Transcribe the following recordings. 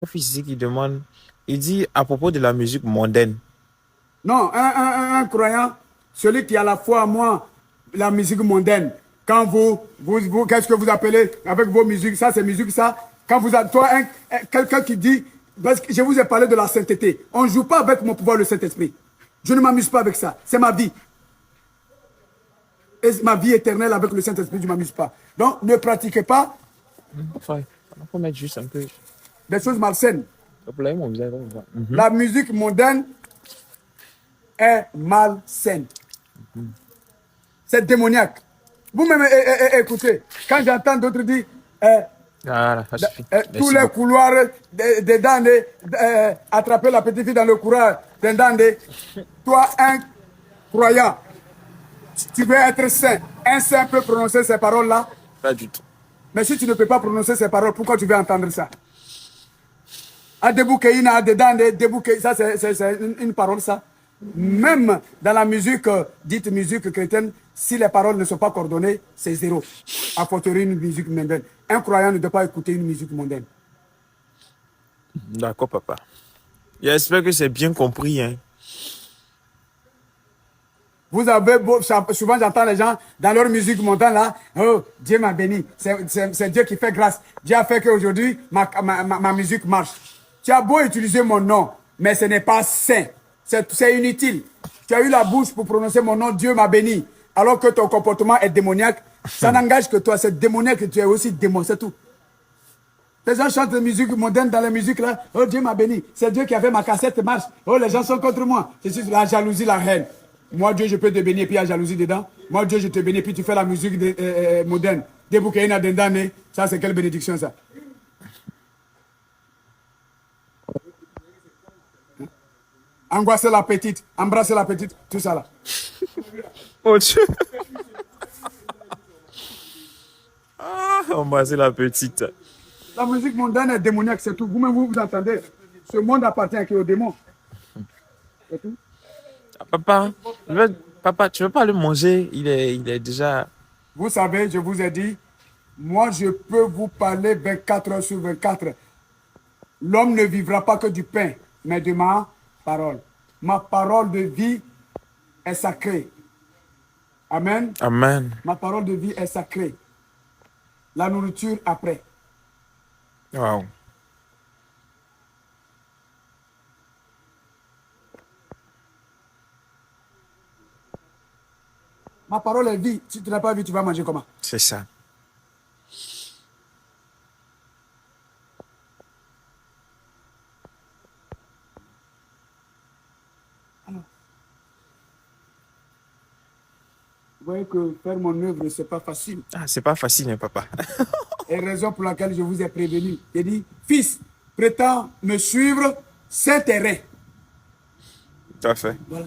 prof ici qui demande, il dit à propos de la musique mondaine. Non, un croyant, celui qui a la foi en moi, la musique mondaine. Quand qu'est-ce que vous appelez avec vos musiques, ça c'est musique, ça. Quand vous avez, toi, quelqu'un qui dit, parce que je vous ai parlé de la sainteté, on ne joue pas avec mon pouvoir, le Saint-Esprit. Je ne m'amuse pas avec ça, c'est ma vie. Et ma vie éternelle avec le Saint-Esprit, je ne m'amuse pas. Donc, ne pratiquez pas Enfin, on peut mettre juste un peu. des choses malsaines. Mon visage, on voit. La musique mondaine est malsaine. C'est démoniaque. Vous-même écoutez, quand j'entends d'autres dire Voilà, ça suffit. tous Merci les beaucoup. couloirs des dents, attraper la petite fille dans le couloir des dents, toi, un croyant, tu veux être saint. Un saint peut prononcer ces paroles-là, Pas du tout. mais si tu ne peux pas prononcer ces paroles, pourquoi tu veux entendre ça? À débouquer, dedans, débouquer, ça c'est une parole, ça. Même dans la musique, dite musique chrétienne, si les paroles ne sont pas coordonnées, c'est zéro. À fortiori une musique mondaine. Un croyant ne doit pas écouter une musique mondaine. D'accord, papa. J'espère que c'est bien compris, hein. Vous avez souvent j'entends les gens dans leur musique mondaine là, oh, Dieu m'a béni, c'est Dieu qui fait grâce. Dieu a fait qu'aujourd'hui, ma musique marche. Tu as beau utiliser mon nom, mais ce n'est pas sain. C'est inutile. Tu as eu la bouche pour prononcer mon nom, Dieu m'a béni, alors que ton comportement est démoniaque. Ça n'engage que toi, c'est démoniaque que tu es aussi démon, c'est tout. Les gens chantent de musique mondaine dans la musique là. Oh Dieu m'a béni. C'est Dieu qui a fait ma cassette marche. Oh les gens sont contre moi. Je suis la jalousie, la haine. Moi Dieu je peux te bénir puis il y a jalousie dedans. Moi Dieu je te bénis puis tu fais la musique moderne. Débouquer dedans. Ça c'est quelle bénédiction ça? Angoisser la petite, embrasser la petite, tout ça là. Oh Dieu. Ah, embrasser la petite. La musique mondaine est démoniaque, c'est tout. Vous-même vous entendez. Ce monde appartient aux démons. C'est tout. Ah, papa, papa, tu veux pas le manger? Il est déjà. Vous savez, je vous ai dit, moi je peux vous parler 24 heures sur 24. L'homme ne vivra pas que du pain, mais de ma parole. Ma parole de vie est sacrée. Amen. Amen. Ma parole de vie est sacrée. La nourriture après. Wow. Ma parole est vie. Si tu n'as pas vu, tu vas manger comment? C'est ça. Alors, vous voyez que faire mon œuvre, ce n'est pas facile. Ah, c'est pas facile, hein, papa. Et raison pour laquelle je vous ai prévenu. J'ai dit, fils, prétends me suivre, c'est terrain. Tout à fait. Voilà.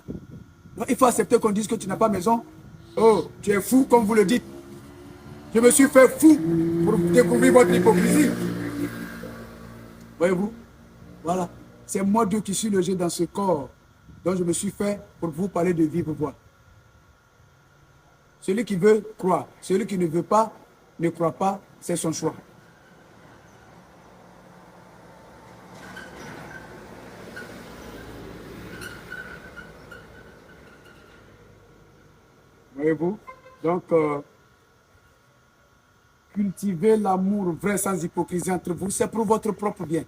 Donc, il faut accepter qu'on dise que tu n'as pas maison. Oh, tu es fou, comme vous le dites. Je me suis fait fou pour découvrir votre hypocrisie. Voyez-vous? Voilà. C'est moi Dieu qui suis logé dans ce corps. Donc je me suis fait pour vous parler de vivre voix. Celui qui veut, croit. Celui qui ne veut pas, ne croit pas, c'est son choix. Voyez-vous? Donc, cultivez l'amour vrai sans hypocrisie entre vous. C'est pour votre propre bien.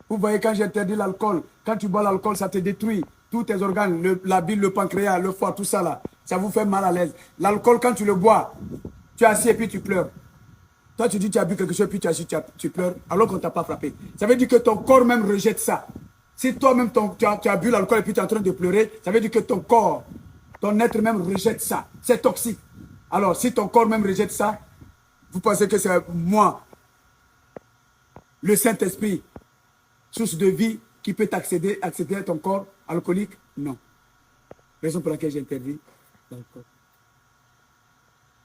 Vous voyez, quand j'interdis l'alcool, quand tu bois l'alcool, ça te détruit. Tous tes organes, la bile, le pancréas, le foie, tout ça là, ça vous fait mal à l'aise. L'alcool, quand tu le bois, tu es assis et puis tu pleures. Toi, tu dis tu as bu quelque chose, puis tu es assis, tu pleures, alors qu'on ne t'a pas frappé. Ça veut dire que ton corps même rejette ça. Si toi-même, tu as bu l'alcool et puis tu es en train de pleurer, ça veut dire que ton corps, ton être même rejette ça. C'est toxique. Alors, si ton corps même rejette ça, vous pensez que c'est moi, le Saint-Esprit, source de vie, qui peut accéder à ton corps alcoolique? Non. Raison pour laquelle j'interdis l'alcool.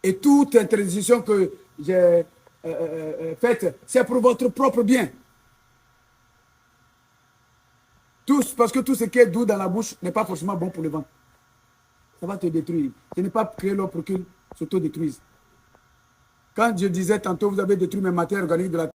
Et toute interdiction que j'ai faite, c'est pour votre propre bien. Parce que tout ce qui est doux dans la bouche n'est pas forcément bon pour le ventre. Ça va te détruire. Ce n'est pas créer l'homme pour qu'il s'auto-détruise. Quand je disais tantôt, vous avez détruit mes matières organiques de la